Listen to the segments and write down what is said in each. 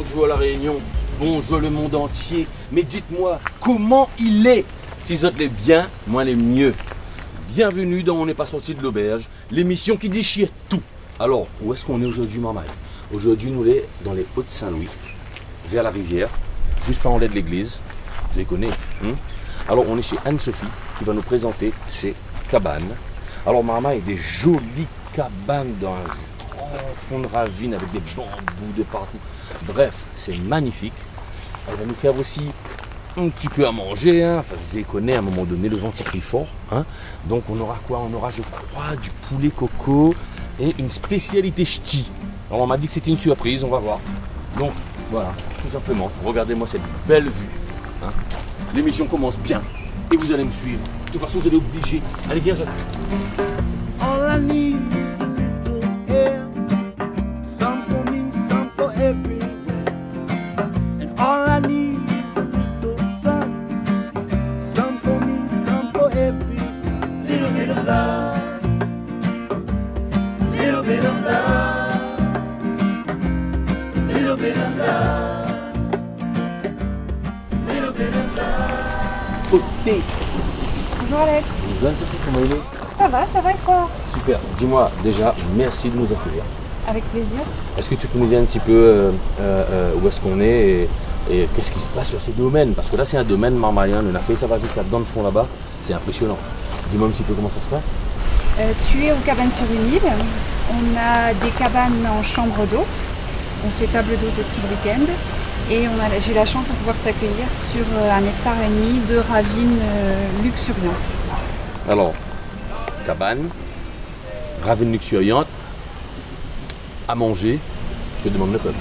bonjour à La Réunion, bonjour le monde entier. Mais dites-moi, comment il est? Si vous êtes bien, moi les mieux. Bienvenue dans On n'est pas sorti de l'auberge, l'émission qui déchire tout. Alors, où est-ce qu'on est aujourd'hui, Marmaille? Aujourd'hui, nous sommes dans les Hauts-de-Saint-Louis, vers la rivière, juste par en l'air de l'église. Vous les connaissez, hein? Alors, on est chez Anne-Sophie qui va nous présenter ses cabanes. Alors, Marmaille, des jolies cabanes dans un grand fond de ravine avec des bambous de partout. Bref, c'est magnifique. Elle va nous faire aussi un petit peu à manger, hein. Enfin, vous connaissez à un moment donné, le vent pris fort, hein. Donc on aura quoi? On aura, je crois, du poulet coco et une spécialité ch'ti. Alors on m'a dit que c'était une surprise, on va voir. Donc voilà, tout simplement, regardez-moi cette belle vue, hein. L'émission commence bien et vous allez me suivre. De toute façon, vous allez obligé. Allez, viens, All I need is a little air, some for me, some for everyone. And all I need is a little sun, some for me, some for everyone. Little bit of love, little bit of love, little bit of love, little bit of love. côté. Bonjour Alex. Bonjour Anne-Sophie, comment il est? Ça va et toi? Super. Dis-moi déjà, merci de nous accueillir. Avec plaisir. Est-ce que tu peux nous dire un petit peu où est-ce qu'on est et qu'est-ce qui se passe sur ce domaine? Parce que là, c'est un domaine marmaillien. On a fait ça va jusqu'à dans le fond là-bas. C'est impressionnant. Dis-moi un petit peu comment ça se passe. Tu es aux cabanes sur une île. On a des cabanes en chambre d'hôte. On fait table d'hôte aussi le week-end. Et j'ai la chance de pouvoir t'accueillir sur 1,5 hectare de ravine luxuriante. Alors, cabane, ravine luxuriante, à manger, je te demande le code.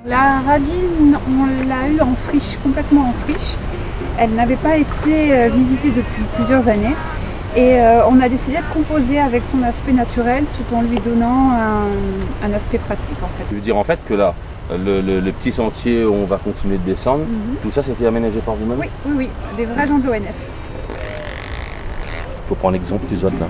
La ravine, on l'a eue en friche, complètement en friche. Elle n'avait pas été visitée depuis plusieurs années. Et on a décidé de composer avec son aspect naturel tout en lui donnant un aspect pratique en fait. Tu veux dire en fait que là, le petit sentier où on va continuer de descendre, tout ça c'était aménagé par vous-même? Oui, des vrais gens de l'ONF. Il faut prendre l'exemple des autres là.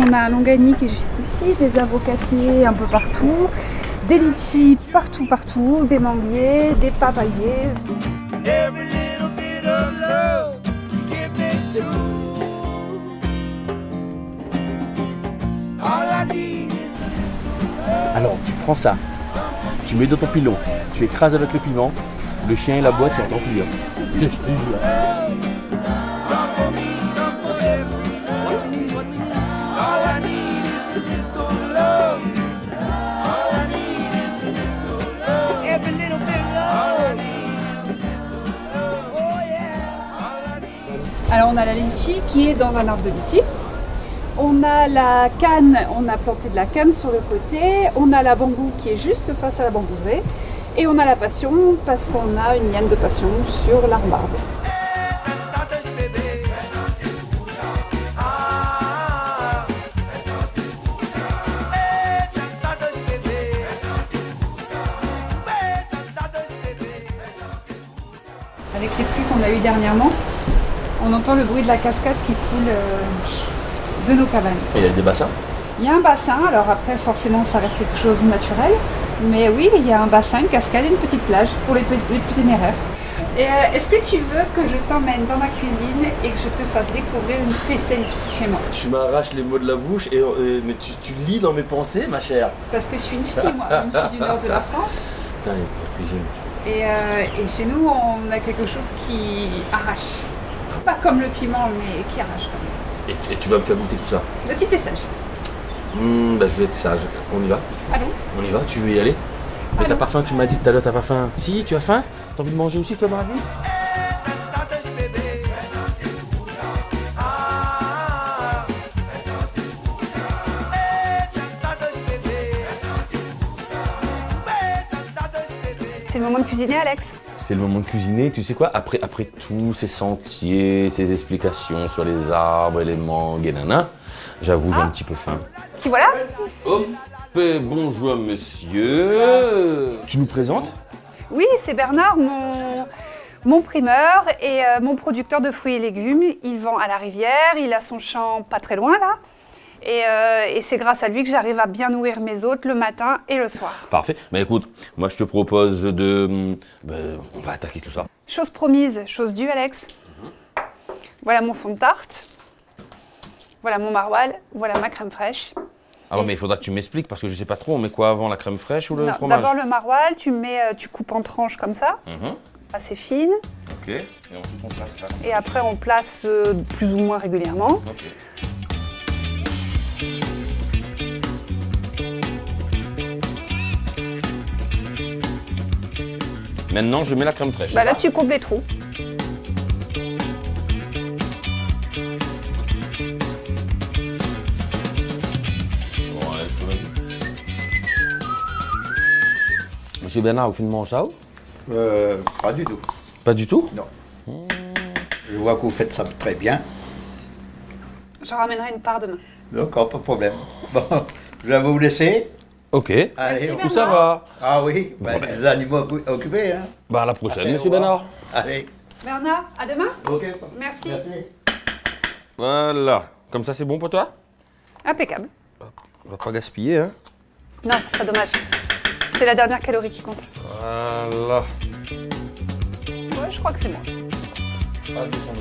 On a un longani qui est juste ici, des avocatiers un peu partout, des litchis partout, des manguiers, des papayers. Every little bit of love you give me too. All I need is a little love. Alors tu prends ça, tu mets dans ton pilon, tu écrases avec le piment, le chien et la boîte tu entends plus bien. Je te jure. Some for me, some for everyone. All I need is a little love. All I need is a little love. Every little bit of love. All I need is a little love. Oh yeah. All I need. Alors on a la litchi qui est dans un arbre de litchi. On a la canne, on a planté de la canne sur le côté. On a la bambou qui est juste face à la bambouserie. Et on a la passion parce qu'on a une liane de passion sur l'arbre. Avec les pluies qu'on a eues dernièrement, on entend le bruit de la cascade qui coule de nos cabanes. Et il y a des bassins? Il y a un bassin, alors après forcément ça reste quelque chose de naturel, mais oui, il y a un bassin, une cascade et une petite plage pour les plus téméraires. Et est-ce que tu veux que je t'emmène dans ma cuisine et que je te fasse découvrir une spécialité chez moi? Tu m'arraches les mots de la bouche, mais tu lis dans mes pensées, ma chère. Parce que je suis une ch'ti, moi, une fille du nord de la France. Putain, il y a la cuisine. Et chez nous, on a quelque chose qui arrache. Pas comme le piment, mais qui arrache quand même. Et tu vas me faire goûter tout ça? Là, si t'es sage. Bah, je vais être sage. On y va? Allons. On y va? Tu veux y aller? Mais t'as Allons. pas faim? Tu m'as dit tout à l'heure, t'as pas faim? Si, tu as faim? T'as envie de manger aussi, toi, Marie? C'est le moment de cuisiner, Alex. C'est le moment de cuisiner. Tu sais quoi, après tous ces sentiers, ces explications sur les arbres et les mangues et nana, j'avoue, j'ai un petit peu faim. Qui voilà? Hop, et bonjour monsieur. Tu nous présentes? Oui, c'est Bernard, mon primeur et mon producteur de fruits et légumes. Il vend à la rivière, il a son champ pas très loin là. Et c'est grâce à lui que j'arrive à bien nourrir mes hôtes le matin et le soir. Parfait. Mais écoute, moi je te propose de... on va attaquer tout ça. Chose promise, chose due, Alex. Voilà mon fond de tarte. Voilà mon maroilles. Voilà ma crème fraîche. Alors mais il faudra que tu m'expliques parce que je sais pas trop, on met quoi avant, la crème fraîche ou le Non, fromage? d'abord le maroilles, tu coupes en tranches comme ça, assez fines. Ok, et ensuite on place là. Et après on place plus ou moins régulièrement. Ok. Maintenant, je mets la crème fraîche. Bah là, tu coupes les trous. Ouais, Monsieur Bernard, vous filmez en ça? Pas du tout. Pas du tout? Non. Je vois que vous faites ça très bien. J'en ramènerai une part demain. D'accord, pas de problème. Bon, je vais vous laisser. Ok. Allez, Où ça va? Ah oui, ben, les animaux occupés, hein. Bah à la prochaine, Allez, monsieur au revoir. Bernard. Allez. Bernard, à demain. Ok. Merci. Voilà. Comme ça, c'est bon pour toi? Impeccable. On va pas gaspiller, hein? Non, ce serait dommage. C'est la dernière calorie qui compte. Voilà. Ouais, je crois que c'est moi. Pas de son de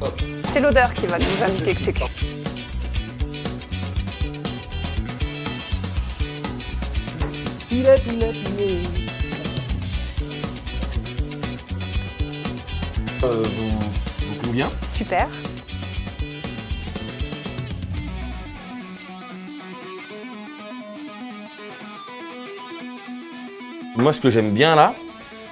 Hop. C'est l'odeur qui va nous indiquer que c'est cuit. Vous convient? Super. Moi, ce que j'aime bien là,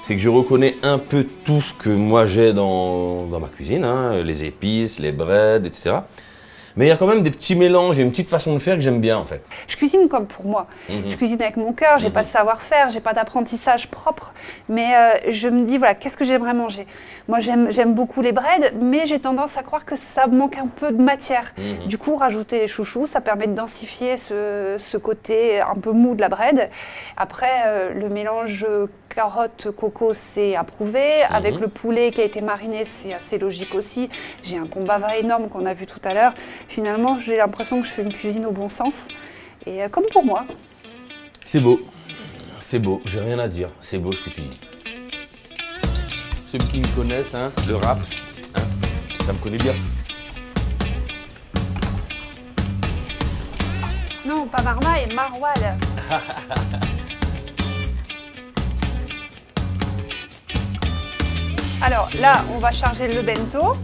c'est que je reconnais un peu tout ce que moi j'ai dans ma cuisine, hein, les épices, les breads, etc. Mais il y a quand même des petits mélanges et une petite façon de faire que j'aime bien en fait. Je cuisine comme pour moi. Je cuisine avec mon cœur, j'ai pas de savoir-faire, j'ai pas d'apprentissage propre. Mais je me dis, voilà, qu'est-ce que j'aimerais manger? Moi, j'aime beaucoup les breads, mais j'ai tendance à croire que ça manque un peu de matière. Du coup, rajouter les chouchous, ça permet de densifier ce côté un peu mou de la bread. Après, le mélange carottes, coco, c'est approuvé. Avec le poulet qui a été mariné, c'est assez logique aussi. J'ai un combava énorme qu'on a vu tout à l'heure. Finalement, j'ai l'impression que je fais une cuisine au bon sens. Et comme pour moi. C'est beau, j'ai rien à dire, c'est beau ce que tu dis. Ceux qui me connaissent, hein, le rap, hein, ça me connaît bien. Non, pas marmaille, maroilles. Alors là, on va charger le bento.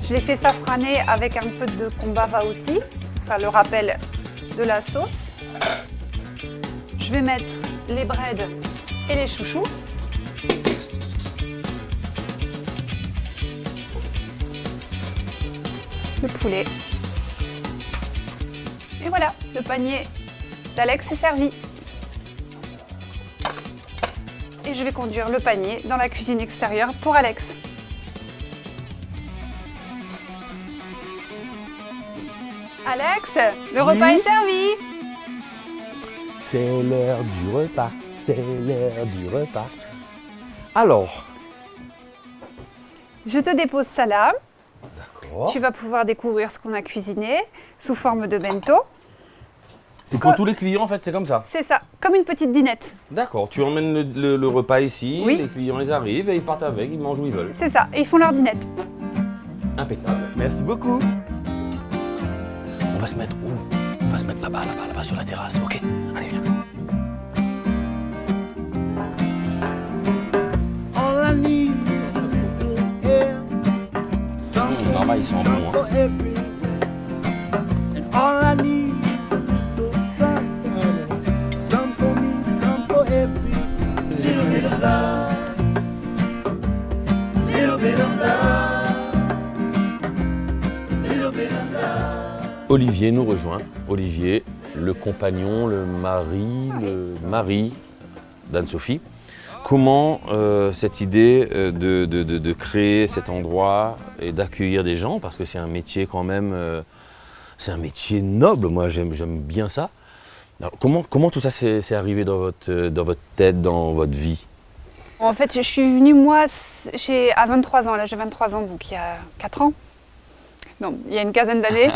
Je l'ai fait safraner avec un peu de combava aussi, pour faire le rappel de la sauce. Je vais mettre les breads et les chouchous. Le poulet. Et voilà, le panier d'Alex est servi. Et je vais conduire le panier dans la cuisine extérieure pour Alex. Alex, le repas est servi. C'est l'heure du repas, c'est l'heure du repas. Alors, Je te dépose ça là. d'accord. Tu vas pouvoir découvrir ce qu'on a cuisiné sous forme de bento. C'est pour tous les clients en fait, c'est comme ça. C'est ça, comme une petite dînette. D'accord, tu emmènes le repas ici, Oui. les clients ils arrivent et ils partent avec, ils mangent où ils veulent. C'est ça, et ils font leur dînette. Impeccable. Merci beaucoup. On va se mettre où? On va se mettre là-bas sur la terrasse, ok? Allez, viens. All I need is a little air, Là-bas, ils sont bons, hein. for everyone. And all I need is a little sun, some for me, some for everyone. Little bit of love, little bit of love, little bit of love. Olivier nous rejoint. Olivier, le compagnon, le mari d'Anne-Sophie. comment cette idée de créer cet endroit et d'accueillir des gens, parce que c'est un métier quand même, c'est un métier noble, moi j'aime bien ça. Alors, comment tout ça s'est arrivé dans votre tête, dans votre vie? En fait, je suis venue, moi, à 23 ans, là j'ai 23 ans, donc il y a 4 ans. Non, il y a une quinzaine d'années.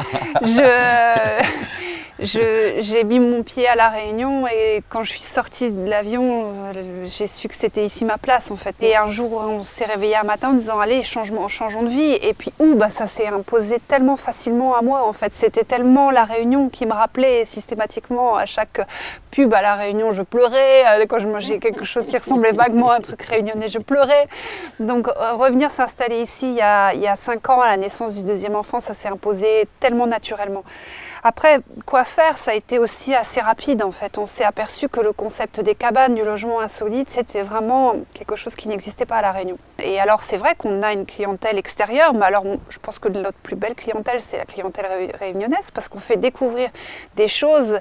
J'ai mis mon pied à La Réunion et quand je suis sortie de l'avion, j'ai su que c'était ici ma place en fait. Et un jour, on s'est réveillé un matin en disant allez, changeons de vie. Et puis ça s'est imposé tellement facilement à moi en fait. C'était tellement La Réunion qui me rappelait systématiquement à chaque pub à La Réunion, je pleurais. Quand je mangeais quelque chose qui ressemblait vaguement à un truc réunionnais, je pleurais. Donc revenir s'installer ici il y a 5 ans à la naissance du deuxième enfant, ça s'est imposé tellement naturellement. Après, quoi faire, ça a été aussi assez rapide en fait. On s'est aperçu que le concept des cabanes, du logement insolite, c'était vraiment quelque chose qui n'existait pas à La Réunion. Et alors c'est vrai qu'on a une clientèle extérieure, mais alors je pense que notre plus belle clientèle, c'est la clientèle réunionnaise, parce qu'on fait découvrir des choses,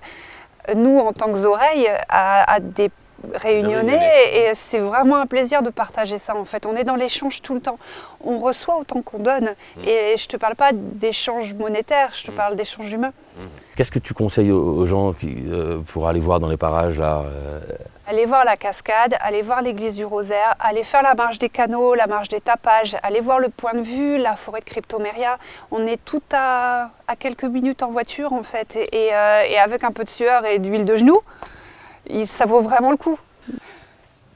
nous en tant que oreilles, à des Réunionnais, et c'est vraiment un plaisir de partager ça en fait. On est dans l'échange tout le temps, on reçoit autant qu'on donne, et je te parle pas d'échange monétaire, je te parle d'échange humain. Qu'est-ce que tu conseilles aux gens pour aller voir dans les parages là Aller voir la cascade, aller voir l'église du Rosaire, aller faire la marche des canaux, la marche des tapages, aller voir le point de vue, la forêt de Cryptoméria. On est tout à quelques minutes en voiture en fait, et avec un peu de sueur et d'huile de genou, ça vaut vraiment le coup.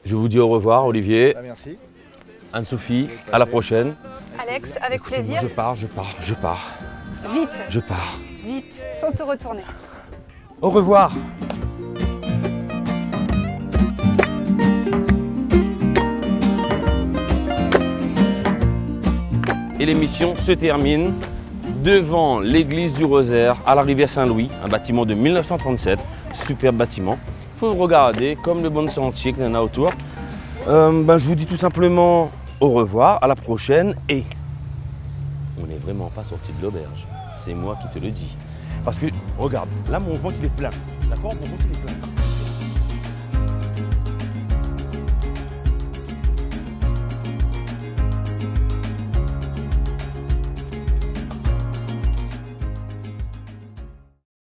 Je vous dis au revoir, Olivier, Merci. Anne-Sophie, à la prochaine. Alex, avec Écoutez, plaisir. moi, je pars. Vite, Je pars. vite, sans te retourner. Au revoir. Et l'émission se termine devant l'église du Rosaire à la rivière Saint-Louis, un bâtiment de 1937, superbe bâtiment. Il faut regarder comme le bon sentier qu'il y en a autour. Je vous dis tout simplement au revoir, à la prochaine, et on n'est vraiment pas sorti de l'auberge. C'est moi qui te le dis. Parce que, regarde, là mon ventre il est plein. D'accord? Mon ventre il est plein.